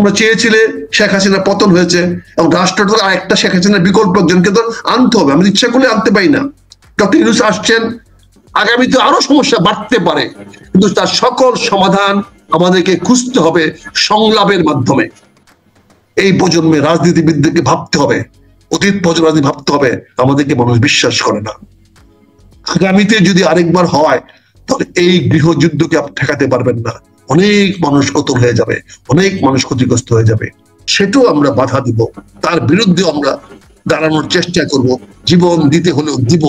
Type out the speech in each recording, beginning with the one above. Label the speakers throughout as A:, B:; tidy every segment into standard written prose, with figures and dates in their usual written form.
A: তোমরা চেয়েছিলে, শেখ হাসিনা পতন হয়েছে, এবং রাষ্ট্রটা আরেকটা শেখ হাসিনার বিকল্প একজনকে তো আনতে হবে। আমি ইচ্ছা করলে আনতে পারি না। ডক্টর ইউনূস আসছেন, আগামীতে আরো সমস্যা বাড়তে পারে, কিন্তু তার সকল সমাধান আমাদেরকে খুঁজতে হবে সংলাপের মাধ্যমে। এই প্রজন্মে রাজনীতিবিদদেরকে ভাবতে হবে, অতীত প্রজন্ম রাজনীতি ভাবতে হবে, আমাদেরকে মানুষ বিশ্বাস করে না। আগামীতে যদি আরেকবার হয়, তাহলে এই গৃহযুদ্ধকে আপনি ঠেকাতে পারবেন না। অনেক মানুষ কতল হয়ে যাবে, অনেক মানুষ ক্ষতিগ্রস্ত হয়ে যাবে। সেটাও আমরা বাধা দিব, তার বিরুদ্ধে আমরা দাঁড়ানোর চেষ্টা করব, জীবন দিতে হলেও দিব।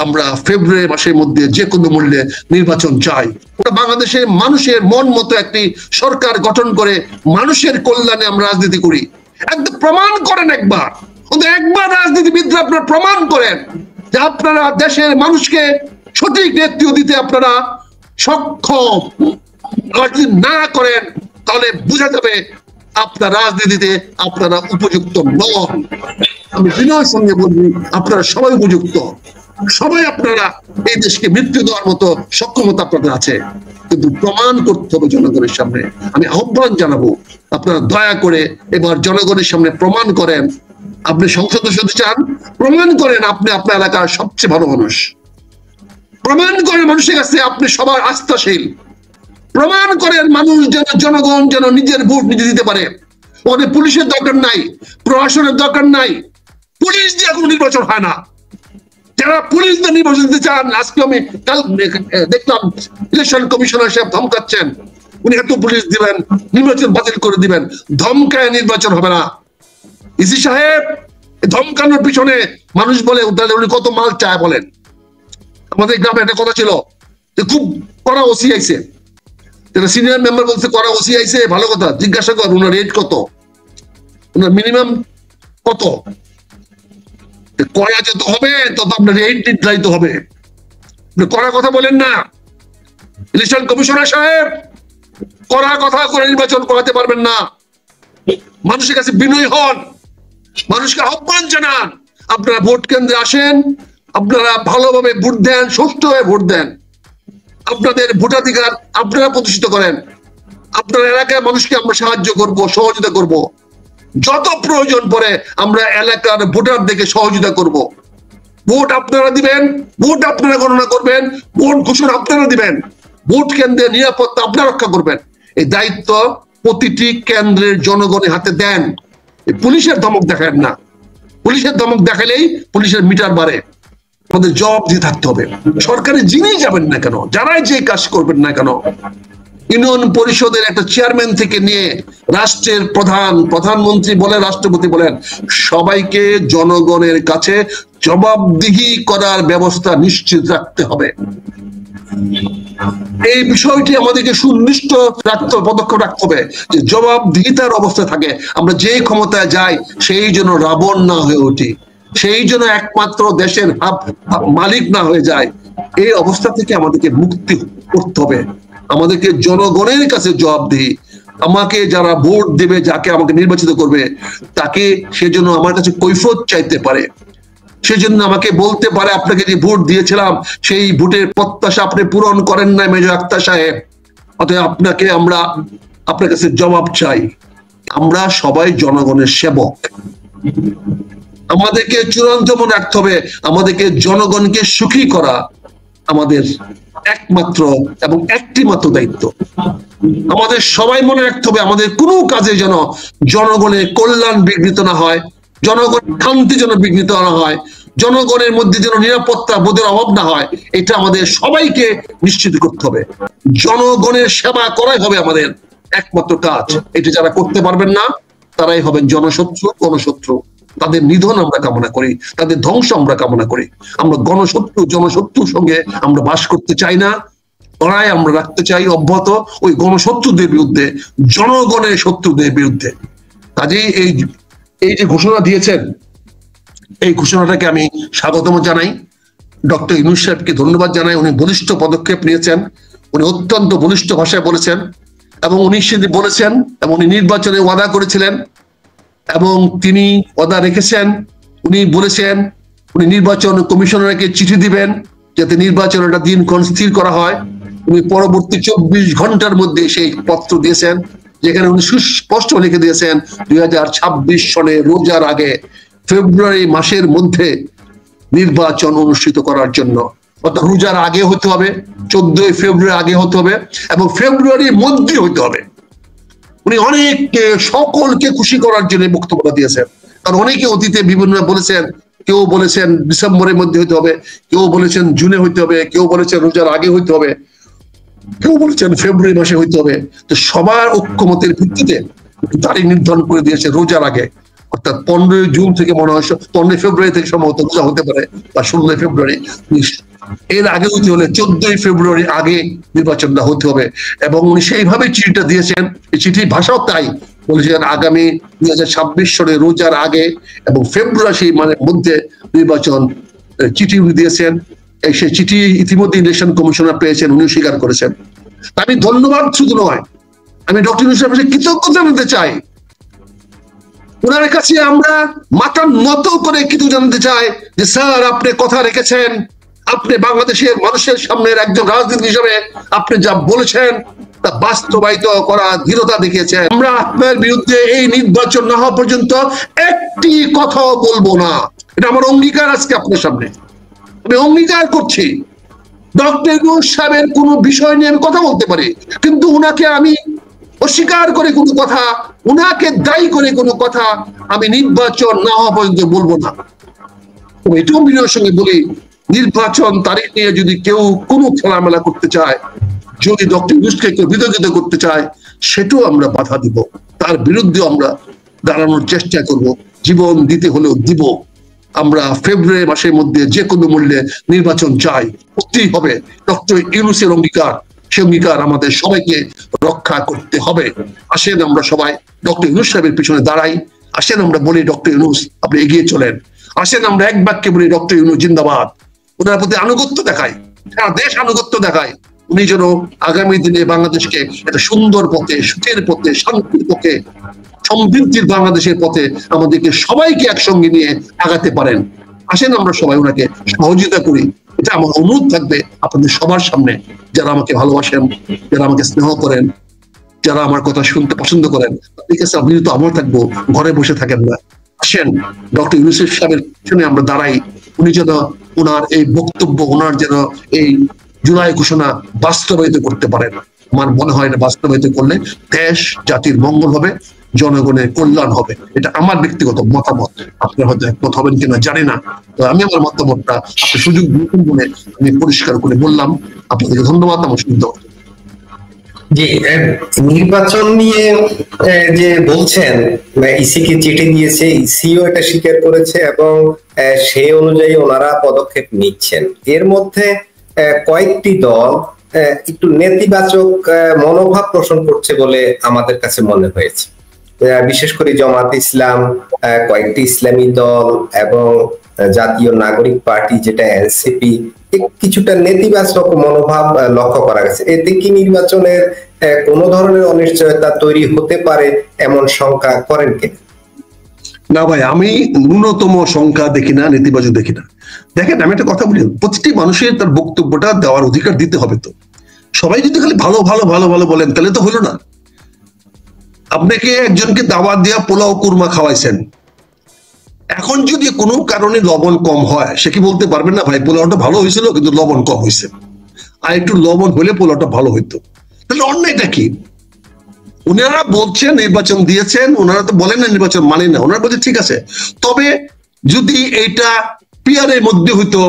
A: আমরা ফেব্রুয়ারি মাসের মধ্যে যে কোনো মূল্যে নির্বাচন চাই। ওটা বাংলাদেশের মানুষের মন মতো একটি সরকার গঠন করে মানুষের কল্যাণে আমরা রাজনীতি করি। একদম প্রমাণ করেন একবার, একবার রাজনীতিবিদরা আপনারা প্রমাণ করেন যে আপনারা দেশের মানুষকে সঠিক নেতৃত্ব দিতে আপনারা সক্ষম। যদি না করেন, তাহলে বোঝা যাবে আপনার রাজনীতিতে আপনারা উপযুক্ত নন। আমি বিনয়ের সঙ্গে বলবি, আপনারা সবাই উপযুক্ত, সবাই আপনারা এই দেশকে মৃত্যু দেওয়ার মতো সক্ষমতা আপনাদের আছে, কিন্তু প্রমাণ করতে হবে জনগণের সামনে। আমি আহ্বান জানাবো, আপনারা দয়া করে এবার জনগণের সামনে প্রমাণ করেন। আপনি সংসদ সদস্য চান, প্রমাণ করেন আপনি আপনার এলাকার সবচেয়ে ভালো মানুষ, প্রমাণ করেন মানুষের কাছে আপনি সবার আস্থাশীল, প্রমাণ করেন মানুষ যেন, জনগণ যেন নিজের ভোট নিজে দিতে পারে। ওদের পুলিশের দরকার নাই, প্রশাসনের দরকার নাই, পুলিশ দিয়ে কোনো নির্বাচন হয় না। যারা পুলিশ দিয়ে নির্বাচন দিতে চান, আজকে আমি দেখলাম ইলেকশন কমিশনার সাহেব ধমকাচ্ছেন, উনি এত পুলিশ দিবেন, নির্বাচন বাতিল করে দিবেন। ধমকায় নির্বাচন হবে না। ইসি সাহেব ধমকানোর পিছনে মানুষ বলে উনি কত মাল চায় বলেন। আমাদের গ্রামে একটা কথা ছিল যে খুব কড়া ওসি আইছে, সিনিয়র মেম্বার বলছে কড়া ওসি আইছে, ভালো কথা, জিজ্ঞাসা কর ওনার রেট কত, ওনার মিনিমাম কত। কড়া যত হবে তত আপনার রেট নির্ধারিত হবে। কড়া কথা বলেন না। ইলেকশন কমিশনার সাহেব কড়া কথা করে নির্বাচন করাতে পারবেন না। মানুষের কাছে বিনয়ী হন, মানুষকে আহ্বান জানান, আপনারা ভোট কেন্দ্রে আসেন, আপনারা ভালোভাবে ভোট দেন, সুষ্ঠুভাবে ভোট দেন, আপনাদের ভোটাধিকার আপনারা প্রতিষ্ঠিত করেন। আপনার এলাকায় মানুষকে আমরা সাহায্য করব, সহযোগিতা করব, যত প্রয়োজন পড়ে আমরা এলাকার ভোটারদেরকে সহযোগিতা করব। ভোট আপনারা দিবেন, ভোট আপনারা গণনা করবেন, ভোট ঘোষণা আপনারা দিবেন, ভোট কেন্দ্রের নিরাপত্তা আপনারা রক্ষা করবেন। এই দায়িত্ব প্রতিটি কেন্দ্রের জনগণের হাতে দেন। পুলিশের ধমক দেখান না, পুলিশের ধমক দেখালেই পুলিশের মিটার বাড়ে। আমাদের জবাব দিয়ে থাকতে হবে। সরকারি যিনি যাবেন না কেন, যারাই যে কাজ করবেন না কেন, ইউনিয়ন পরিষদের একটা চেয়ারম্যান থেকে নিয়ে রাষ্ট্রের প্রধান, প্রধানমন্ত্রী বলেন, রাষ্ট্রপতি বলেন, সবাইকে জনগণের কাছে জবাবদিহি করার ব্যবস্থা নিশ্চিত রাখতে হবে। এই বিষয়টি আমাদেরকে সুনিশ্চিত রাখতে, পদক্ষেপ রাখতে হবে যে জবাবদিহিতার অবস্থা থাকে। আমরা যে ক্ষমতায় যাই সেই জন্য রাবণ না হয়ে উঠি, সেই জন্য একমাত্র দেশের মালিক না হয়ে যায়। এই অবস্থা থেকে আমাদেরকে মুক্তি করতে হবে। আমাদেরকে জনগণের কাছে জবাবদিহি, আমাকে যারা ভোট দেবে, যাকে আমাকে নির্বাচিত করবে, তাকে সেজন্য আমার কাছে কৈফিয়ত চাইতে পারে, সেজন্য আমাকে বলতে পারে আপনাকে যে ভোট দিয়েছিলাম সেই ভোটের প্রত্যাশা আপনি পূরণ করেন নাই মেজর আক্তার সাহেব, অতএব আপনাকে আমরা আপনার কাছে জবাব চাই। আমরা সবাই জনগণের সেবক। আমাদেরকে চূড়ান্ত মনে রাখতে হবে, আমাদেরকে জনগণকে সুখী করা আমাদের একমাত্র এবং একটি মাত্র দায়িত্ব। আমাদের সবাই মনে রাখতে হবে, আমাদের কোনো কাজে যেন জনগণের কল্যাণ বিঘ্নিত না হয়, জনগণের শান্তি যেন বিঘ্নিত না হয়, জনগণের মধ্যে যেন নিরাপত্তা বোধের অভাব না হয়, এটা আমাদের সবাইকে নিশ্চিত করতে হবে। জনগণের সেবা করাই হবে আমাদের একমাত্র কাজ। এটা যারা করতে পারবেন না, তারাই হবেন জনশত্রু, গণশত্রু। তাদের নিধন আমরা কামনা করি, তাদের ধ্বংস আমরা কামনা করি। আমরা গণশত্রু, জনশত্রুর সঙ্গে আমরা বাস করতে চাই না। লড়াই আমরা রাখতে চাই অব্যাহত ওই গণশত্রুদের বিরুদ্ধে, জনগণের শত্রুদের বিরুদ্ধে। কাজেই এই যে ঘোষণা দিয়েছেন, এই ঘোষণাটাকে আমি স্বাগতম জানাই। ডক্টর ইউনূস সাহেবকে ধন্যবাদ জানাই। উনি বলিষ্ঠ পদক্ষেপ নিয়েছেন, উনি অত্যন্ত বলিষ্ঠ ভাষায় বলেছেন, এবং উনি সেটি বলেছেন, এবং উনি নির্বাচনে ওয়াদা করেছিলেন এবং তিনি ওয়াদা রেখেছেন। উনি বলেছেন উনি নির্বাচন কমিশনারকে চিঠি দিবেন যাতে নির্বাচনের দিনক্ষণ স্থির করা হয়। উনি পরবর্তী 24 ঘন্টার মধ্যে সেই পত্র দিয়েছেন। যেখানে উনি সুস্পষ্ট লিখে দিয়েছেন 2026 সনে রোজার আগে ফেব্রুয়ারি মাসের মধ্যে নির্বাচন অনুষ্ঠিত করার জন্য, অর্থাৎ রোজার আগে হতে হবে, 14 ফেব্রুয়ারি আগে হতে হবে এবং ফেব্রুয়ারির মধ্যে হতে হবে। উনি অনেককে সকলকে খুশি করার জন্য বক্তব্যটা দিয়েছেন। কারণ অনেকে অতীতে বিভিন্ন বলেছেন, কেউ বলেছেন ডিসেম্বরের মধ্যে হইতে হবে, কেউ বলেছেন জুনে হইতে হবে, কেউ বলেছেন রোজার আগে হইতে হবে, কেউ বলেছেন ফেব্রুয়ারি মাসে হইতে হবে। তো সবার ঐক্যমতের ভিত্তিতে তারিখ নির্ধারণ করে দিয়েছে রোজার আগে, অর্থাৎ 15 জুন থেকে মনে হয় 15 ফেব্রুয়ারি থেকে সম্ভবত রোজা হতে পারে, বা 16 ফেব্রুয়ারি। এর আগে হইতে হলে 14 ফেব্রুয়ারি আগে নির্বাচনটা হতে হবে। এবং উনি সেইভাবে চিঠিটা দিয়েছেন, এই চিঠির ভাষাও তাই, বলেছেন আগামী 2026 সনে রোজার আগে এবং ফেব্রুয়ারি মানে মধ্যে নির্বাচন চিঠি দিয়েছেন। সেই চিঠি ইতিমধ্যে ইলেকশন কমিশনার পেয়েছেন, উনি স্বীকার করেছেন। আমি ধন্যবাদ শুধু নয়, আমি ডক্টর ইউনূস সাহেবের কৃতজ্ঞতা জানাতে চাই। ওনার কাছে আমরা মাথা নত করে কিছু জানতে চাই যে স্যার আপনি কথা রেখেছেন, আপনি বাংলাদেশের মানুষের সামনে একজন রাজনীতি হিসেবে আপনি যা বলেছেন তা বাস্তবায়িত করা দৃঢ়তা দেখিয়েছেন। আমরা আপনার বিরুদ্ধে এই নির্বাচন না হওয়া পর্যন্ত একটি কথাও বলবো না, এটা আমার অঙ্গীকার আজকে আপনার সামনে। আমি অঙ্গীকার করছি ডক্টর ইউনূস সাহেবের কোনো বিষয় নিয়ে আমি কথা বলতে পারি, কিন্তু উনাকে আমি অস্বীকার করে কোনো কথা, উনাকে দায়ী করে কোনো কথা আমি নির্বাচন না হওয়া পর্যন্ত বলবো না। তবে এটাও বিনয়ের সঙ্গে বলি, নির্বাচন তারিখ নিয়ে যদি কেউ কোনো খেলামেলা করতে চায়, যদি ডক্টর ইউনূসকে কেউ বিতর্কিত করতে চায়, সেটাও আমরা বাধা দিব, তার বিরুদ্ধে আমরা দাঁড়ানোর চেষ্টা করব, জীবন দিতে হলেও দিব। আমরা ফেব্রুয়ারি মাসের মধ্যে যে কোনো মূল্যে নির্বাচন চাই, করতেই হবে। ডক্টর ইউনূসের অঙ্গীকার, সে অঙ্গীকার আমাদের সবাইকে রক্ষা করতে হবে। আসেন আমরা সবাই ডক্টর ইউনূস সাহেবের পিছনে দাঁড়াই, আসেন আমরা বলি ডক্টর ইউনূস আপনি এগিয়ে চলেন, আসেন আমরা এক বাক্যে বলি ডক্টর ইউনূস জিন্দাবাদ। ওনার প্রতি আনুগত্য দেখায়, সারা দেশ আনুগত্য দেখায়। উনি যেন আগামী দিনে বাংলাদেশকে একটা সুন্দর পথে, সুখের পথে, শান্তির পথে, সমৃদ্ধির বাংলাদেশের পথে আমাদেরকে সবাইকে একসঙ্গে নিয়ে আগাতে পারেন। আসেন আমরা সবাই ওনাকে সহযোগিতা করি, এটা আমার অনুরোধ থাকবে আপনাদের সবার সামনে। যারা আমাকে ভালোবাসেন, যারা আমাকে স্নেহ করেন, যারা আমার কথা শুনতে পছন্দ করেন, তাদের কাছে আপনি তো আমরা থাকবো, ঘরে বসে থাকেন না। আসেন ডক্টর ইউনূস সাহেবের পিছনে আমরা দাঁড়াই, উনি যেন ওনার এই বক্তব্য, ওনার যেন এই জুলাই ঘোষণা বাস্তবায়িত করতে পারেন। আমার মনে হয় না বাস্তবায়িত করলে দেশ জাতির মঙ্গল হবে, জনগণের কল্যাণ হবে। এটা আমার ব্যক্তিগত মতামত, আপনারা হয়তো একমত হবেন কিনা জানি না। তো আমি আমার মতামতটা আপনি সুযোগ দিয়েছেন বলে আমি পরিষ্কার করে বললাম। আপনাদেরকে ধন্যবাদ। আমার শুনতে
B: জি, নির্বাচন নিয়ে যে বলছেন ইসিকে চিঠি দিয়েছে, ইসিও এটা স্বীকার করেছে এবং সেই অনুযায়ী ওনারা পদক্ষেপ নিচ্ছেন। এর মধ্যে কয়েকটি দল একটু নেতিবাচক মনোভাব পোষণ করছে বলে আমাদের কাছে মনে হয়েছে। বিশেষ করে জামাত ইসলাম, কয়েকটি ইসলামী দল এবং জাতীয় নাগরিক পার্টি যেটা এনসিপি, কিছুটা নেতিবাচক মনোভাব লক্ষ্য করা গেছে। এতে কি নির্বাচনের কোনো ধরনের অনিশ্চয়তা তৈরি হতে পারে এমন শঙ্কা করেন কিনা?
A: না ভাই, আমি ন্যূনতম সংখ্যা দেখি না, নেতিবাচক দেখি না। দেখেন আমি একটা কথা বলি, প্রতিটি মানুষের তার বক্তব্যটা দেওয়ার অধিকার দিতে হবে। তো সবাই যদি খালি ভালো ভালো ভালো ভালো বলেন তাহলে তো হলো না। আপনাকে একজনকে দাওয়াত দিয়া পোলাও কুরমা খাওয়াইছেন, এখন যদি কোনো কারণে লবণ কম হয়, সে কি বলতে পারবেন না ভাই পোলাওটা ভালো হয়েছিল কিন্তু লবণ কম হয়েছে, আর একটু লবণ হলে পোলাওটা ভালো হইতো? তাহলে অন্যায়টা কি? ওনারা বলছেন নির্বাচন দিয়েছেন, ওনারা তো বলেন না নির্বাচন মানে না, ওনারা বলছে ঠিক আছে। তবে যদি এইটা পিয়ারের মধ্যে হইতো,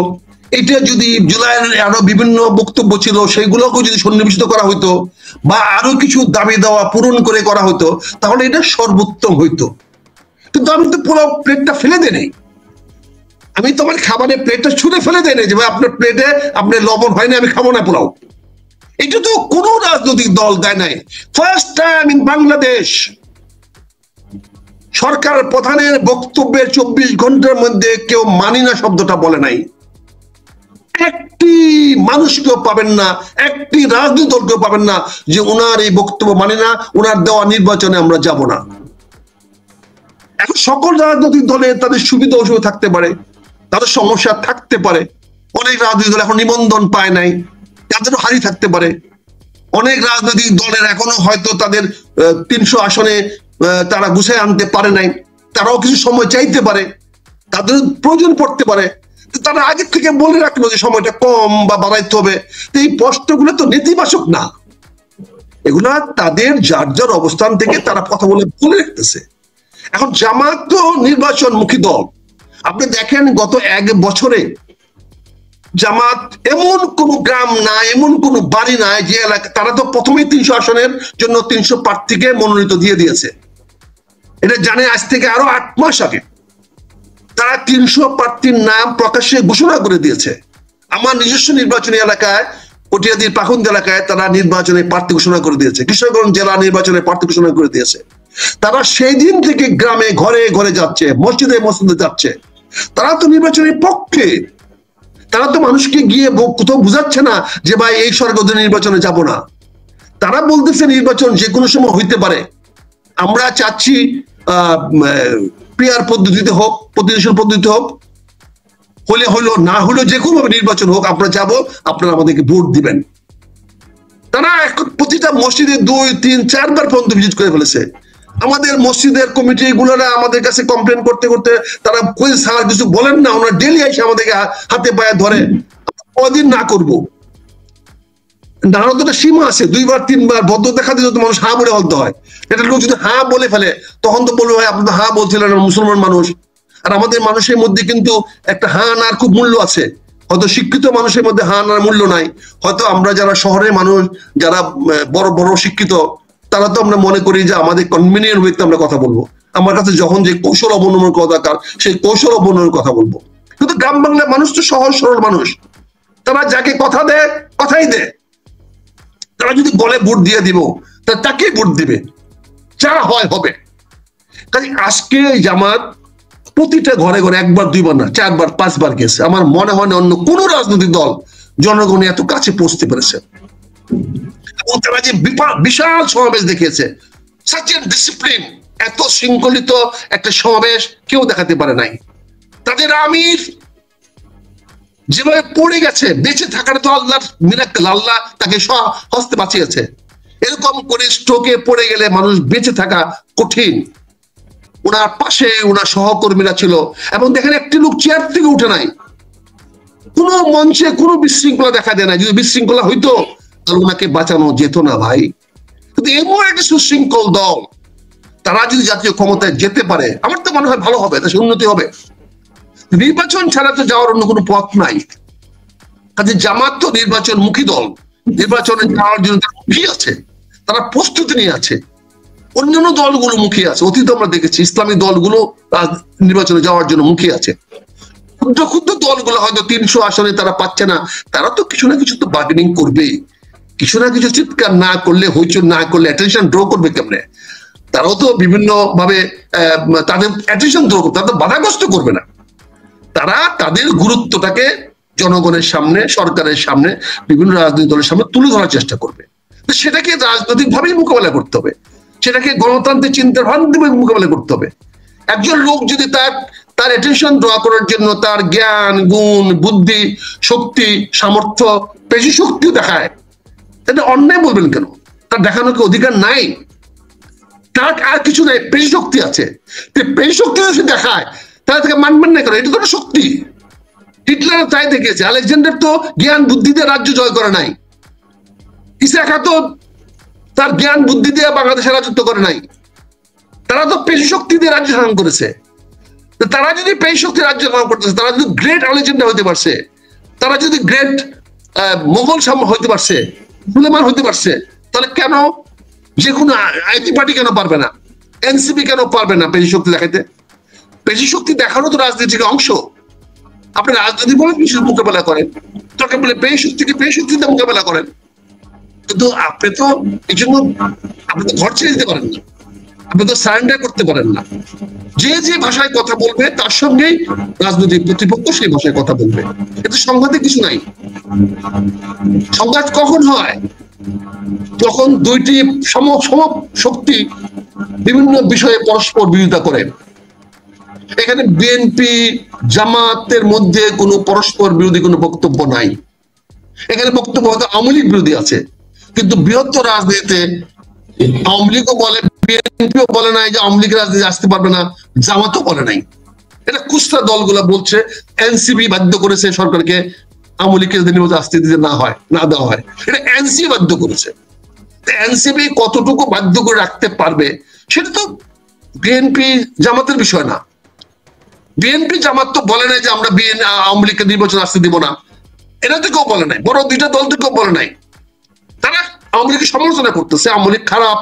A: এটা যদি জুলাইয়ের আরো বিভিন্ন বক্তব্য ছিল সেগুলোকে যদি সন্নিবেশিত করা হইতো, বা আরো কিছু দাবি দেওয়া পূরণ করে করা হইতো, তাহলে এটা সর্বোত্তম হইতো। কিন্তু আমি তো পোলাও প্লেটটা ফেলে দেই নাই, আমি তো আমার খাবারের প্লেটটা ছুঁড়ে ফেলে দেই নাই যে ভাই আপনার প্লেটে আপনার লবণ হয়নি আমি খাবো না পোলাও। এটা তো কোন রাজনৈতিক দল দেয় নাই। ফার্স্ট টাইম ইন বাংলাদেশ সরকার প্রধানের বক্তব্যের 24 ঘন্টার মধ্যে কেউ মানি না শব্দটা বলে নাই। একটি মানুষকেও পাবেন না, একটি রাজনৈতিক দলকেও পাবেন না যে ওনার এই বক্তব্য মানে না, ওনার দেওয়া নির্বাচনে আমরা যাব না। এখন সকল রাজনৈতিক দলে তাদের সুবিধা অসুবিধা থাকতে পারে, তাদের সমস্যা থাকতে পারে। অনেক রাজনৈতিক দল এখন নিবন্ধন পায় নাই, তাদেরও হারিয়ে থাকতে পারে। অনেক রাজনৈতিক দলের এখনো হয়তো তাদের 300 আসনে তারা গুছায় আনতে পারে নাই, তারাও কিছু সময় চাইতে পারে, তাদের প্রয়োজন পড়তে পারে, তারা আগের থেকে বলে রাখলো যে সময়টা কম বা বাড়াইতে হবে। তো এই প্রশ্নগুলো তো নেতিবাচক না, এগুলা তাদের যার যার অবস্থান থেকে তারা কথা বলে রাখতেছে। এখন জামাত তো নির্বাচনমুখী দল, আপনি দেখেন গত 1 বছরে জামাত এমন কোন গ্রাম নাই, এমন কোন বাড়ি নাই যে এলাকা, তারা তো প্রথমেই 300 আসনের জন্য 300 প্রার্থীকে মনোনীত দিয়ে দিয়েছে। এটা জানে আজ থেকে আরো 8 মাস আগে তারা 300 প্রার্থীর নাম প্রকাশ্যে ঘোষণা করে দিয়েছে। আমার নিজস্ব নির্বাচনী এলাকায়, পটিয়াদির পাখন্দ এলাকায় তারা নির্বাচনে প্রার্থী ঘোষণা করে দিয়েছে, কিশোরগঞ্জ জেলা নির্বাচনে প্রার্থী ঘোষণা করে দিয়েছে। তারা সেই দিন থেকে গ্রামে ঘরে ঘরে যাচ্ছে, মসজিদে মসজিদে যাচ্ছে। তারা তো নির্বাচনের পক্ষে, তারা তো মানুষকে গিয়ে কোথাও বুঝাচ্ছে না যে ভাই এই সরকার নির্বাচনে যাব না। তারা বলতেছে নির্বাচন যে কোনো সময় হইতে পারে, আমরা চাচ্ছি পিআর পদ্ধতিতে হোক, প্রতিনিধিত্ব পদ্ধতিতে হোক, হলে হলো, না হলো যে কোনো ভাবে নির্বাচন হোক, আমরা যাব, আপনারা আমাদেরকে ভোট দিবেন। তারা প্রতিটা মসজিদে 2, 3, 4 বার পর্যন্ত ভিজিট করে ফেলেছে। আমাদের মসজিদের কমিটি গুলোরা আমাদের কাছে কমপ্লেন করতে করতে তারা কই স্যার কিছু বলেন না, ওনারা ডেলি এসে আমাদেরকে হাতে পায়ে ধরে, কদিন না করবো। নারদটা সীমা আছে, 2 বার 3 বার ভদ্র দেখা দিলে তো মানুষ হা বলে বলতে হয়। এটা লোক যদি হা বলে ফেলে তখন তো বলবো ভাই আপনি তো হা বলছিলেন, মুসলমান মানুষ। আর আমাদের মানুষের মধ্যে কিন্তু একটা হা নার খুব মূল্য আছে। হয়তো শিক্ষিত মানুষের মধ্যে হা নার মূল্য নাই, হয়তো আমরা যারা শহরের মানুষ, যারা বড় বড় শিক্ষিত, তারা তো আমরা মনে করি যে আমাদের কনভিনিয়েন্ট ওয়েতে আমরা কথা বলবো। আমার কাছে যখন যে কৌশল অবলম্বনের কথা দরকার সেই কৌশল অবলম্বনের কথা বলবো। কিন্তু গ্রাম বাংলার মানুষ তো সহজ সরল মানুষ, তারা যাকে কথা দেয় কথাই দেয়। তারা যদি বলে ভোট দিয়ে দিব, তাকে ভোট দিবে, যা হয় হবে। কাজে আজকে জামাত প্রতিটা ঘরে ঘরে 1 বার 2 বার না 4 বার 5 বার গেছে। আমার মনে হয় না অন্য কোন রাজনৈতিক দল জনগণের এত কাছে পৌঁছতে পেরেছে। এবং তারা যে বিশাল সমাবেশ দেখিয়েছে, ডিসিপ্লিন, এত শৃঙ্খলিত একটা সমাবেশ কেউ দেখাতে পারে নাই। তাদের আমির যেভাবে পড়ে গেছে, বেঁচে থাকার তো আল্লাহর মিরাক্কেল, আল্লাহ তাকে হস্তে বাঁচিয়েছে। এরকম করে স্ট্রোকে পড়ে গেলে মানুষ বেঁচে থাকা কঠিন। ওনার পাশে ওনার সহকর্মীরা ছিল, এবং দেখেন একটি লোক চেয়ার থেকে উঠে নাই, কোনো মঞ্চে কোনো বিশৃঙ্খলা দেখা দেয় না। যদি বিশৃঙ্খলা হইতো তাহলে ওনাকে বাঁচানো যেত না ভাই। কিন্তু এমন একটা সুশৃঙ্খল দল, তারা যদি জাতীয় ক্ষমতায় যেতে পারে আমার তো মনে হয় ভালো হবে, তার উন্নতি হবে। নির্বাচন ছাড়া তো যাওয়ার অন্য কোনো পথ নাই। কাজে জামাত তো নির্বাচনমুখী দল, নির্বাচনে যাওয়ার জন্য তারা মুখী আছে, তারা প্রস্তুতি নিয়ে আছে। অন্যান্য দলগুলো মুখী আছে, অতীতে আমরা দেখেছি ইসলামী দলগুলো নির্বাচনে যাওয়ার জন্য মুখী আছে। ক্ষুদ্র ক্ষুদ্র দলগুলো হয়তো 300 আসনে তারা পাচ্ছে না, তারা তো কিছু না কিছু তো বার্গেনিং করবেই, কিছু না কিছু চিৎকার না করলে, হইচই না করলে অ্যাটেনশন ড্র করবে কেমনে? তারাও তো বিভিন্ন ভাবে তাদের অ্যাটেনশন ড্র করবে, তারা বাধাগ্রস্ত করবে না। তারা তাদের গুরুত্বটাকে জনগণের সামনে, সরকারের সামনে, বিভিন্ন রাজনৈতিক দলের সামনে তুলে ধরার চেষ্টা করবে। সেটাকে রাজনৈতিক ভাবেই মোকাবেলা করতে হবে, সেটাকে গণতান্ত্রিক চিন্তার ভাবে মোকাবেলা করতে হবে। একজন লোক যদি তার অ্যাটেনশন ড্র করার জন্য তার জ্ঞান, গুণ, বুদ্ধি, শক্তি, সামর্থ্য, পেশি শক্তিও দেখায়, এটা অন্যায় বলবেন কেন? তার দেখানোর কি অধিকার নাই? তার আর কিছু নাই, পেশি শক্তি আছে। পেশি শক্তি যদি দেখায় তাহলে তাকে মানবেন না কেন? এটা তো শক্তি। হিটলার তাই দেখেছে, আলেকজান্ডার তো জ্ঞান বুদ্ধি দিয়ে রাজ্য জয় করে নাই, ইসাকা তো তার জ্ঞান বুদ্ধি দিয়ে বাংলাদেশের রাজত্ব করে নাই, তারা তো পেশি শক্তি দিয়ে রাজ্য শাসন করেছে। তারা যদি পেশি শক্তি রাজ্য শাসন করতেছে, তারা যদি গ্রেট আলেকজান্ডার হইতে পারছে, তারা যদি গ্রেট মোগল হইতে পারছে, সুলেমান হইতে পারছে, তাহলে কেন যে কোনো আইটি পার্টি কেন পারবে না? এনসিপি কেন পারবে না পেশি শক্তি দেখাইতে? পেশি শক্তি দেখানো তো রাজনীতির অংশ। আপনি রাজনীতি বলে মোকাবেলা করেন, তোকে বলে পেশি শক্তিকে পেশি শক্তিতে মোকাবেলা করেন, কিন্তু আপনি তো এই জন্য আপনি তো ঘর ছেড়ে দিতে পারেন না, আপনি তো সারেন্ডার করতে পারেন না। যে যে ভাষায় কথা বলবে তার সঙ্গেই রাজনৈতিক প্রতিপক্ষ সেই ভাষায় কথা বলবে, এতে সংঘাতে কিছু নাই। সংঘাত কখন হয়? যখন দুইটি সম শক্তি বিভিন্ন বিষয়ে পরস্পর বিরোধিতা করে। এখানে বিএনপি জামাতের মধ্যে কোনো পরস্পর বিরোধী কোনো বক্তব্য নাই। এখানে বক্তব্য হয়তো আওয়ামী লীগ বিরোধী আছে, কিন্তু বৃহত্তর রাজনীতিতে আওয়ামী লীগও বলে, বিএনপিও বলে নাই যে আওয়ামী লীগ রাজনীতি আসতে পারবে না, জামাতও বলে নাই। এটা খুচরা দলগুলা বলছে। এনসিপি বাধ্য করেছে সরকারকে আওয়ামী লীগকে যদি নির্বাচন আসতে দিতে না দেওয়া হয়, এটা এনসিপি বাধ্য করেছে। এনসিপি কতটুকু বাধ্য করে রাখতে পারবে সেটা তো বিএনপি জামাতের বিষয় না। বিএনপি জামাত তো বলে নাই যে আমরা আওয়ামী লীগকে নির্বাচন আসতে দিব না, এটা তো কেউ বলে নাই, বড় দুইটা দল তো কেউ বলে নাই। তারা আওয়ামী লীগের সমালোচনা করতেছে, আওয়ামী লীগ খারাপ,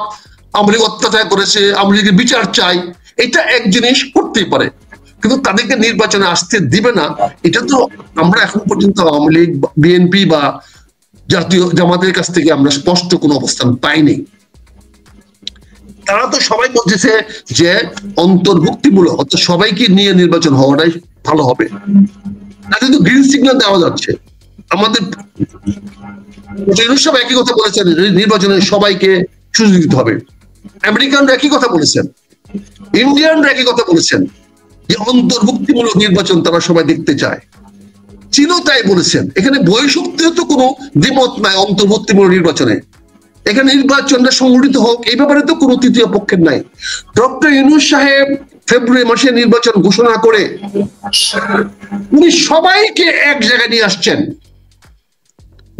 A: আওয়ামী লীগ অত্যাচার করেছে, আওয়ামী লীগের বিচার চাই, এটা এক জিনিস করতেই পারে, কিন্তু তাদেরকে নির্বাচনে আসতে দিবে না, এটা তো আমরা এখন পর্যন্ত আওয়ামী লীগ, বিএনপি বা জাতীয় জামাতের কাছ থেকে আমরা স্পষ্ট কোনো অবস্থান পাইনি। তারা তো সবাই বলতেছে যে অন্তর্ভুক্তিমূলক, অর্থাৎ সবাইকে নিয়ে নির্বাচন হওয়াটাই ভালো হবে। তাদের তো গ্রিন সিগন্যাল দেওয়া যাচ্ছে। আমাদের সব একই কথা বলেছেন, নির্বাচনে সবাইকে সুযোগ দিতে হবে। আমেরিকানরা একই কথা বলেছেন, ইন্ডিয়ানরা একই কথা বলেছেন যে অন্তর্ভুক্তিমূলক নির্বাচন তারা সবাই দেখতে চায়। চীনও তাই বলেছেন। এখানে বহিঃশক্তির তো কোনো দ্বিমত নাই অন্তর্ভুক্তিমূলক নির্বাচনে। এখানে নির্বাচনটা সংগঠিত হোক, এই ব্যাপারে তো কোনো তৃতীয় পক্ষের নাই। ডক্টর ইউনূস সাহেব ফেব্রুয়ারি মাসে নির্বাচন ঘোষণা করে উনি সবাইকে এক জায়গায় নিয়ে আসছেন।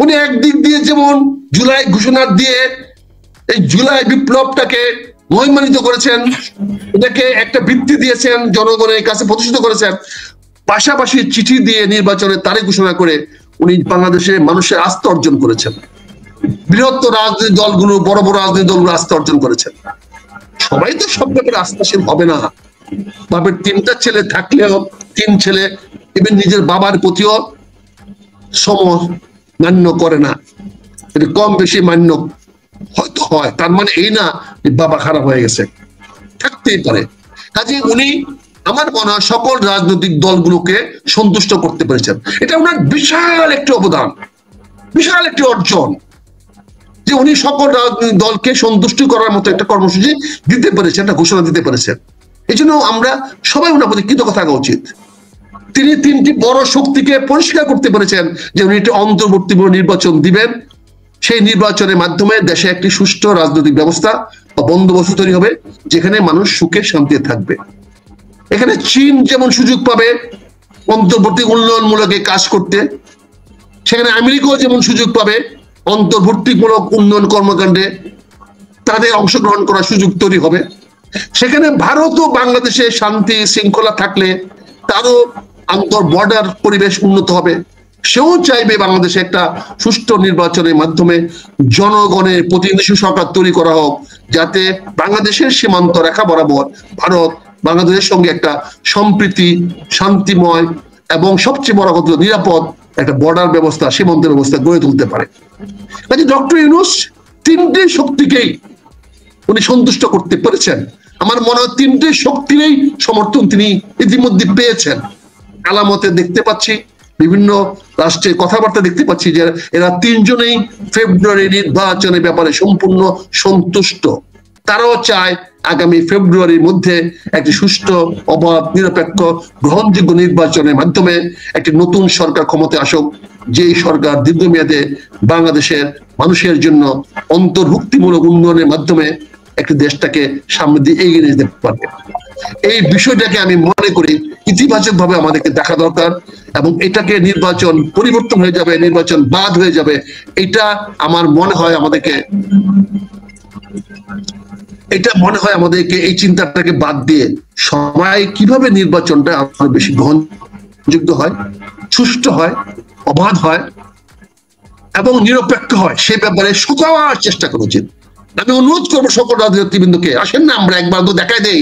A: উনি একদিক দিয়ে যেমন জুলাই ঘোষণা দিয়ে এই জুলাই বিপ্লবটাকে মহিমান্বিত করেছেন, এটাকে একটা ভিত্তি দিয়েছেন, জনগণের কাছে প্রতিষ্ঠিত করেছেন, পাশাপাশি চিঠি দিয়ে নির্বাচনের তারিখ ঘোষণা করে উনি বাংলাদেশে মানুষের আস্থা অর্জন করেছেন। বৃহত্তর রাজনৈতিক দলগুলো, বড় বড় রাজনৈতিক দলগুলো আস্থা অর্জন করেছেন। সবাই তো সব ব্যাপারে আস্থাশীল হবে না। বাপের তিনটা ছেলে থাকলেও তিন ছেলে ইভেন নিজের বাবার প্রতিও মান্য করে না, এটা কম বেশি মান্য হয়তো হয়, তার মানে এই না যে বাবা খারাপ হয়ে গেছে, থাকতেই পারে। কাজে উনি আমার মনে হয় সকল রাজনৈতিক দলগুলোকে সন্তুষ্ট করতে পেরেছেন। এটা ওনার বিশাল একটি অবদান, বিশাল একটি অর্জন যে উনি সকল রাজনৈতিক দলকে সন্তুষ্ট করার মতো একটা কর্মসূচি দিতে পেরেছেন, একটা ঘোষণা দিতে পেরেছেন। এই জন্য আমরা সবাই ওনার প্রতি কৃতজ্ঞ থাকা উচিত। তিনি তিনটি বড় শক্তিকে পরিষ্কার করতে পেরেছেন যে উনি একটি অন্তর্বর্তীমূলক নির্বাচন দিবেন। সেই নির্বাচনের মাধ্যমে দেশে একটি সুষ্ঠু রাজনৈতিক ব্যবস্থা বা বন্দোবস্ত তৈরি হবে, যেখানে মানুষ সুখে শান্তিতে থাকবে। এখানে চীন যেমন সুযোগ পাবে অন্তর্বর্তী উন্নয়নমূলক কাজ করতে, সেখানে আমেরিকাও যেমন সুযোগ পাবে অন্তর্বর্তীমূলক উন্নয়ন কর্মকাণ্ডে তাদের অংশগ্রহণ করার সুযোগ তৈরি হবে। সেখানে ভারত ও বাংলাদেশে শান্তি শৃঙ্খলা থাকলে তারও আন্তর বর্ডার পরিবেশ উন্নত হবে। সেও চাইবে বাংলাদেশে একটা সুষ্ঠু নির্বাচনের মাধ্যমে জনগণের প্রতিনিধি সরকার তৈরি করা হোক, যাতে বাংলাদেশের সীমান্ত রেখা বরাবর ভারত বাংলাদেশের সঙ্গে একটা সম্প্রীতি, শান্তিময় এবং সবচেয়ে বড় কথা নিরাপদ একটা বর্ডার ব্যবস্থা, সীমান্ত ব্যবস্থা গড়ে তুলতে পারে। কাজে ডক্টর ইউনূস তিনটে শক্তিকেই উনি সন্তুষ্ট করতে পেরেছেন। আমার মনে হয় তিনটে শক্তিরই সমর্থন তিনি ইতিমধ্যে পেয়েছেন। আলামতে দেখতে পাচ্ছি, বিভিন্ন রাষ্ট্রের কথাবার্তা দেখতে পাচ্ছি যে এরা তিনজনেই ফেব্রুয়ারি নির্বাচনের ব্যাপারে সম্পূর্ণ সন্তুষ্ট। তারাও চায় আগামী ফেব্রুয়ারির মধ্যে একটি সুষ্ঠু, অবাধ, নিরপেক্ষ, গ্রহণযোগ্য নির্বাচনের মাধ্যমে একটি নতুন সরকার ক্ষমতায় আসুক, যেই সরকার দীর্ঘমেয়াদে বাংলাদেশের মানুষের জন্য অন্তর্ভুক্তিমূলক উন্নয়নের মাধ্যমে একটি দেশটাকে সামনে দিয়ে এগিয়ে নিয়ে যেতে পারবে। এই বিষয়টাকে আমি মনে করি ইতিবাচক ভাবে আমাদেরকে দেখা দরকার, এবং এটাকে নির্বাচন পরিবর্তন হয়ে যাবে, নির্বাচন বাদ হয়ে যাবে, এটা আমার মনে হয় আমাদেরকে এই চিন্তাটাকে বাদ দিয়ে সবাই কিভাবে নির্বাচনটা আরো বেশি গ্রহণযোগ্য হয়, সুষ্ঠু হয়, অবাধ হয় এবং নিরপেক্ষ হয়, সে ব্যাপারে সবার চেষ্টা করা উচিত। আমি অনুরোধ করবো সকল রাজনীতিবৃন্দকে, আসেন না আমরা একবার তো দেখাই দেই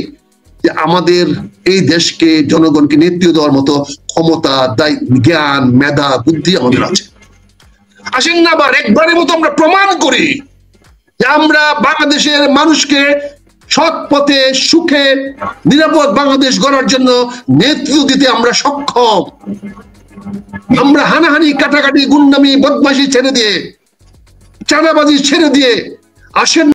A: যে আমাদের এই দেশকে, জনগণকে নেতৃত্ব দেওয়ার মতো ক্ষমতা, জ্ঞান, মেধা, বুদ্ধি আমাদের আছে। আসেন না আবার একবারের মতো আমরা প্রমাণ করি যে আমরা বাংলাদেশের মানুষকে সৎ পথে, সুখে, নিরাপদ বাংলাদেশ গড়ার জন্য নেতৃত্ব দিতে আমরা সক্ষম। আমরা হানাহানি, কাটাকাটি, গুন্ডামি, বদমাশি ছেড়ে দিয়ে, চাঁদাবাজি ছেড়ে দিয়ে আসেন